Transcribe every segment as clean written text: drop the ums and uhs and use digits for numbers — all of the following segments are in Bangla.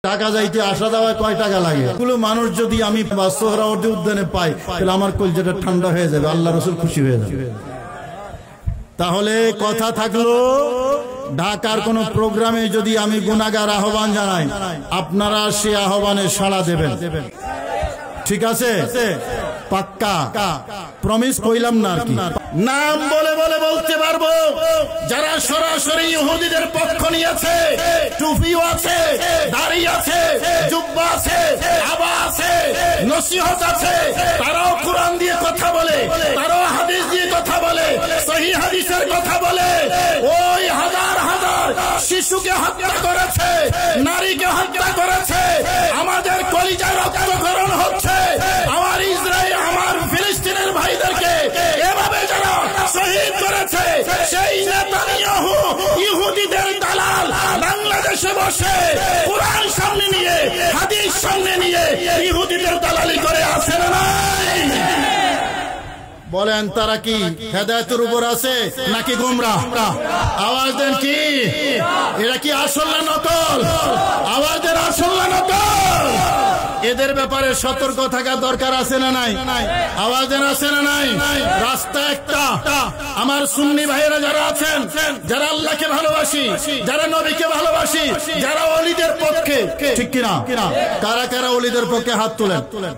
টাকা যাইতে আসা যাওয়ায় কয় টাকা লাগে? এগুলো মানুষ যদি আমি সোহরাওয়ার্দী উদ্যানে পাই তাহলে আমার কলজাটা ঠান্ডা হয়ে যাবে, আল্লাহ রাসূল খুশি হয়ে যাবে। তাহলে কথা থাকলো, ঢাকার কোন প্রোগ্রামে যদি আমি গুনাহগার আহ্বান জানাই, আপনারা সে আহ্বানে সাড়া দেবেন, ঠিক আছে? পাক্কা প্রমিস কইলাম না আর কি। নাম বলে বলে বলতে পারবো যারা সরাসরি ইহুদিদের পক্ষ নিয়েছে, টুপিও আছে, দাড়ি আছে, জুব্বা আছে, আবা আছে, নসিহত আছে, তারাও কোরআন দিয়ে কথা বলে, তারাও হাদিস দিয়ে কথা বলে, সহিহ হাদিসের কথা বলে। ওই হাজার হাজার শিশুকে হত্যা করেছে, নারীকে হত্যা করেছে, আমাদের কলিজায় রক্তক্ষরণ হচ্ছে, আমার ইসরায়েল, আমার ফিলিস্তিনের ভাইদেরকে এভাবে যারা শহীদ করেছে, সেই নেতানিয়াহু ইহুদিদের দালাল বাংলাদেশে বসে কুরআন সামনে নিয়ে, হাদিস সামনে নিয়ে ইহুদিদের দালালি করে আছে না নাই? বলেন তারা কি হেদায়েতের উপর আছে নাকি গোমরাহ? আওয়াজ দেন, কি এরা কি আসল না নকল? আওয়াজ দেন, আসল না নকল? এদের ব্যাপারে সতর্ক থাকা দরকার আছে না নাই? আওয়াজ দেন, আছে না নাই? রাস্তা একটা, আমার সুন্নি ভাইয়েরা যারা আছেন, যারা আল্লাহকে ভালোবাসি, যারা নবীকে ভালোবাসি, যারা ওলিদের পক্ষে, ঠিক কিনা? কারা কারা ওলিদের পক্ষে হাত তুলেন?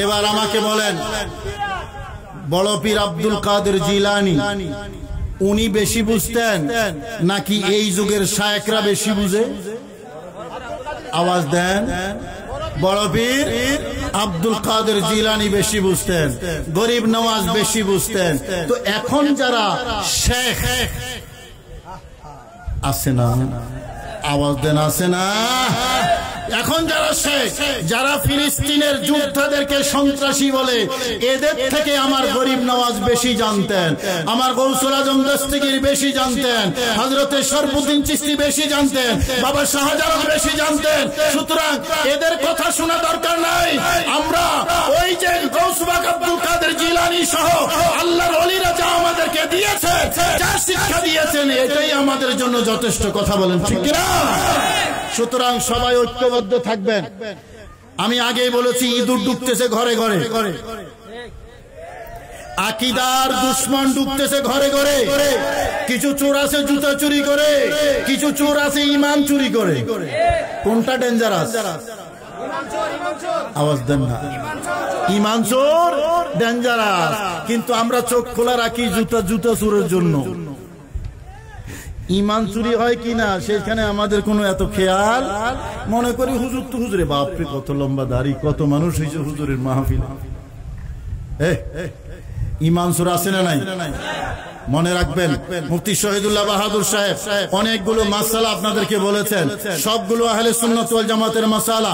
এবার আমাকে বলেন, বড় পীর আব্দুল কাদের জিলানী উনি বেশি বুঝতেন নাকি এই যুগের শায়েখরা বেশি বুঝে? আওয়াজ দেন। বড় পীর আব্দুল কাদের জিলানী বেশি বুঝতেন, গরিব নওয়াজ বেশি বুঝতেন। তো এখন যারা শেখ আছে না, আওয়াজ দেন, আছে না? এখন যারা শেখ, যারা ফিলিস্তিনের যোদ্ধাদেরকে সন্ত্রাসী বলে, এদের থেকে আমার গরিব নওয়াজ বেশি জানতেন, আমার গৌসুল আজম দস্তগীর বেশি জানতেন, হযরতে শরফুদ্দীন চিশতি বেশি জানতেন, বাবা শাহজালাল বেশি জানতেন। সুতরাং এদের কথা শোনা দরকার নাই। আমরা ওই যে গৌসবাগ আব্দুল কাদের জিলানী সহ আল্লাহর ওলিরা যা আমাদেরকে দিয়েছে, যা শিক্ষা দিয়েছেন, এটাই আমাদের জন্য যথেষ্ট। কথা বলেন ঠিক কিনা? সুতরাং সবাই ঐক্যবদ্ধ থাকবেন। আমি আগেই বলেছি, ইঁদুর ঢুকতেছে ঘরে ঘরে, আকীদার দুশমন ঢুকতেছে ঘরে ঘরে। কিছু চোর আছে জুতা চুরি করে, কিছু চোর আছে ঈমান চুরি করে। কোনটা ডেঞ্জারাস? আওয়াজ দেন না। ঈমান চোর ডেঞ্জারাস, কিন্তু আমরা চোখ খোলা রাখি জুতা চোরের জন্য। ঈমান চুরি হয় কিনা সেখানে আমাদের কোনো এত খেয়াল, মনে করি হুজুর তো হুজুরে, বাপরে কত লম্বা দাড়ি, কত মানুষ হয়েছে হুজুরের মাহফিল। ঈমান চোর আছে না নাই? মনে রাখবেন, মুফতি শহীদুল্লাহ বাহাদুর সাহেব অনেকগুলো মাসালা আপনাদেরকে বলেছেন, সবগুলো আহলে সুন্নাত ওয়াল জামাতের মাসালা।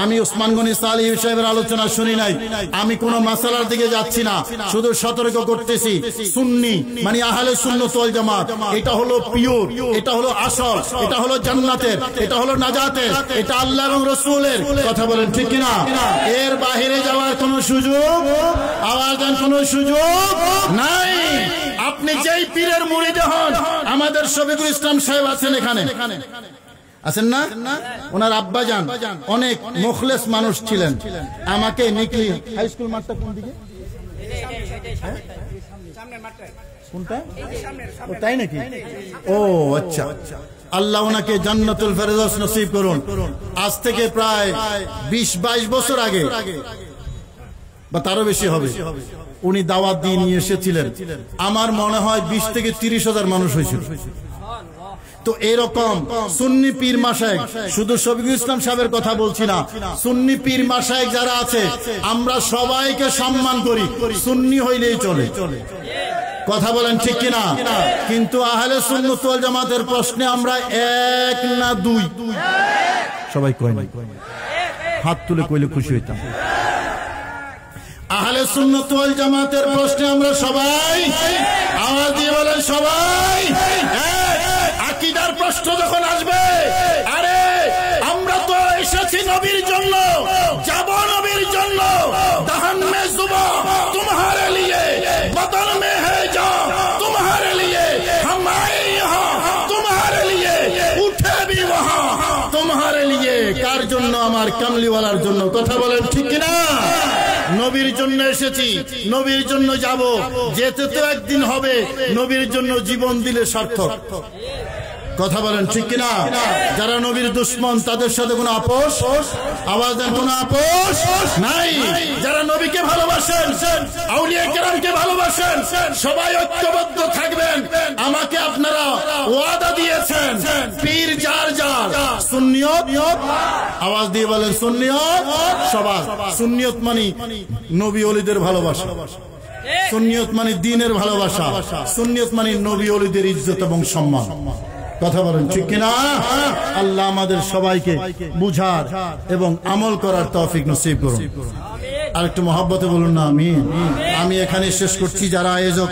আমি ওসমান গনি সালেহী সাহেবের আলোচনা শুনি নাই, আমি কোন মাসালার দিকে যাচ্ছি না, শুধু সতর্ক করতেছি। সুন্নি মানে আহলে সুন্নাত ওয়াল জামাত, এটা হলো পিওর, এটা হলো আসল, এটা হলো জান্নাতের, এটা হলো নাজাতের, এটা আল্লাহ এবং রাসূলের। কথা বলেন ঠিক কিনা? এর বাহিরে যাওয়ার কোন সুযোগ, আওয়াজ দেন, কোন সুযোগ নাই। আপনি যেই পীরের মুরিদ হন, আমাদের শফিকুল ইসলাম সাহেব আছেন এখানে, আছেন না? ওনার আব্বাজান অনেক মুখলেস মানুষ ছিলেন। আমাকে নিকলি হাই স্কুল মাঠটা কোন দিকে? কোনটা? ও তাই নাকি? ও আচ্ছা। আল্লাহ ওনাকে জান্নাতুল ফেরদৌস নসিব করুন। আজ থেকে প্রায় 20-22 বছর আগে বা তারও বেশি হবে, উনি দাওয়াত দিয়ে নিয়ে এসেছিলেন। আমার মনে হয় 20 থেকে 30 হাজার মানুষ হয়েছিল। তো এরকম সুন্নি পীর মাশায়েখ, শুধু শফিকুল ইসলাম সাহেবের কথা বলছি না, সুন্নি পীর মাশায়েখ যারা আছে, আমরা সবাইকে সম্মান করি, সুন্নি হইলেই চলে। কথা বলেন ঠিক কিনা? কিন্তু আহলে সুন্নাত ওয়াল জামাতের প্রশ্নে আমরা এক না দুই? সবাই কয় না, হাত তুলে কইলে খুশি হইতাম। আহলে সুন্নাত ওয়াল জামাতের প্রশ্নে আমরা সবাই, আওয়াজ দিয়ে বলেন সবাই, আকীদার প্রশ্ন কষ্ট যখন আসবে, আরে আমরা তো এসেছি নবীর জন্য, যাব নবীর জন্য। দহন মে যুবা तुम्हारे लिए, बदन में है जान तुम्हारे लिए, हम आए यहाँ तुम्हारे लिए, उठे भी वहाँ तुम्हारे लिए। কার জন্য? আমার কামলিওয়ালার জন্য। কথা বলেন ঠিক কিনা? নবীর জন্য এসেছি, নবীর জন্য যাব, যেতে তো একদিন হবে। নবীর জন্য জীবন দিলে সার্থক। কথা বলেন ঠিক কিনা? যারা নবীর দুশমন তাদের সাথে কোনো আপোষ, আওয়াজ দেন, কোনো আপোষ নাই। যারা নবীকে ভালোবাসেন, আউলিয়া কেরামকে ভালোবাসেন, সবাই ঐক্যবদ্ধ থাকবেন। আমাকে আপনারা ওয়াদা দিয়েছেন, পীর যার যার, সুন্নিয়ত, আওয়াজ দিয়ে বলেন সুন্নিয়ত সবার। সুন্নিয়ত মানে নবী ওলিদের ভালোবাসা, সুন্নিয়ত মানে দ্বীনের ভালোবাসা, সুন্নিয়ত মানে নবী ওলিদের ইজ্জত এবং সম্মান। কথা বলেন ঠিক কিনা? আল্লাহ আমাদের সবাইকে বুঝার এবং আমল করার তৌফিক নসিব করুন। আর একটু মহব্বতে বলুন না আমিন। আমি এখানে শেষ করছি। যারা আয়োজক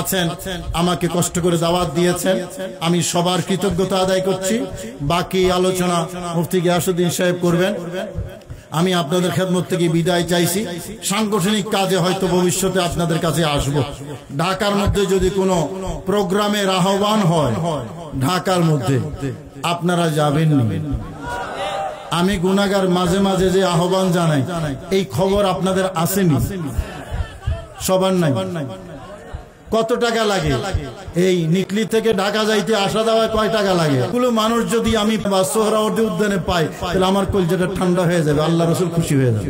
আছেন, আমাকে কষ্ট করে দাওয়াত দিয়েছেন, আমি সবার কৃতজ্ঞতা আদায় করছি। বাকি আলোচনা মুফতি গিয়াসউদ্দিন সাহেব করবেন। আমি আপনাদের খেদমত থেকে বিদায় চাইছি। সাংগঠনিক কাজে হয়তো ভবিষ্যতে আপনাদের কাছে আসব। ঢাকার মধ্যে যদি কোনো প্রোগ্রামের আহ্বান হয়, ঢাকার মধ্যে আপনারা যাবেন না। আমি গুনাহগার, মাঝে মাঝে যে আহ্বান জানাই, এই খবর আপনাদের আসেনি, সবার নাই। কত টাকা লাগে এই নিকলি থেকে ঢাকা যাইতে, আসা দেওয়ায় কয় টাকা লাগে? এগুলো মানুষ যদি আমি সোহরাওয়ার্দী উদ্যানে পাই, তাহলে আমার কলজাটা ঠান্ডা হয়ে যাবে, আল্লাহ রাসূল খুশি হয়ে যাবে।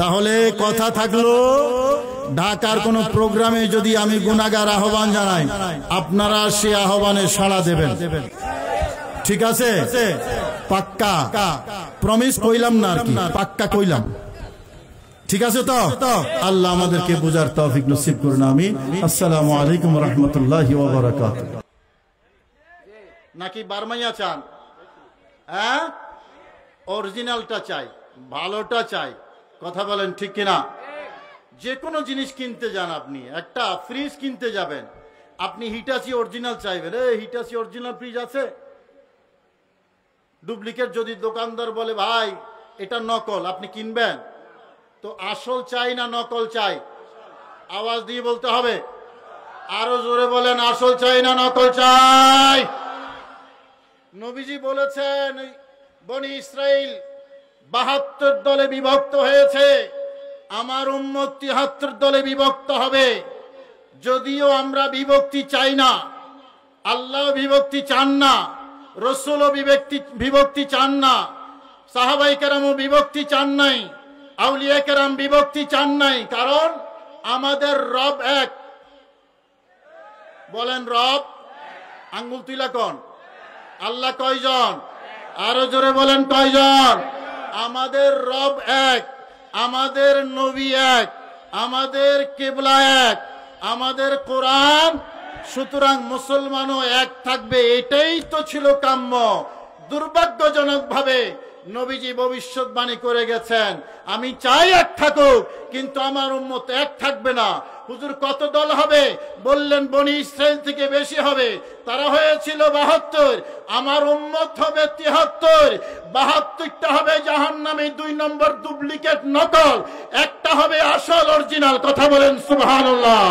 তাহলে কথা থাকলো, ঢাকার কোন প্রোগ্রামে যদি আমি গুনাহগার আহ্বান জানাই, আপনারা সে আহ্বানে সাড়া দেবেন। ঠিক আছে? পাক্কা প্রমিস কইলাম না, আর কি পাক্কা কইলাম। ঠিক আছে তো? আল্লাহ আমাদেরকে বুঝার তৌফিক নসিব করুন, আমিন। আসসালামু আলাইকুম ওয়া রাহমাতুল্লাহি ওয়া বারাকাতুহু। নাকি বারমাইয়া চান? হ্যাঁ, অরিজিনালটা চাই, ভালোটা চাই। কথা বলেন ঠিক কিনা? যে কোনো জিনিস কিনতে যান, আপনি একটা ফ্রিজ কিনতে যাবেন, আপনি হিটাচি অরিজিনাল চাইবেন। হিটাচি অরিজিনাল ফ্রিজ আছে? ডুপ্লিকেট যদি দোকানদার বলে ভাই এটা নকল, আপনি কিনবেন? তো আসল চাই না নকল চাই? আওয়াজ দিয়ে বলতে হবে, আরো জোরে বলেন, আসল চাই না নকল চাই? নবীজি বলেছেন বনি ইসরাইল 72 দলে বিভক্ত হয়েছে, আমার উম্মত 73 দলে বিভক্ত হবে। যদিও আমরা বিভক্তি চাই না, আল্লাহ বিভক্তি চান না, রাসূলও বিভক্তি চান না, সাহাবায়ে কেরামও বিভক্তি চান নাই, আউলিয়া কেরাম বিভক্তি চান নাই। কারণ আমাদের রব এক। বলেন রব, আঙ্গুল তুলা কোন? আল্লাহ কয়জন? আরো জোরে বলেন কয়জন? আমাদের রব এক, আমাদের নবী এক, আমাদের কিবলা এক, আমাদের কোরআন। সুতরাং মুসলমানও এক থাকবে, এটাই তো ছিল কাম্য। দুর্ভাগ্যজনক ভাবে নবীজি ভবিষ্যৎবাণী করে গেছেন, আমি চাই এক থাকুক, কিন্তু আমার উম্মত এক থাকবে না। হুজুর কত দল হবে? বললেন বনি ইসরাইল থেকে বেশি হবে, তারা হয়েছিল 72, আমার উম্মত হবে 73। 72টা হবে জাহান্নামী, 2 নম্বর ডুপ্লিকেট নকল, একটা হবে আসল অরিজিনাল। কথা বলেন সুবহানাল্লাহ।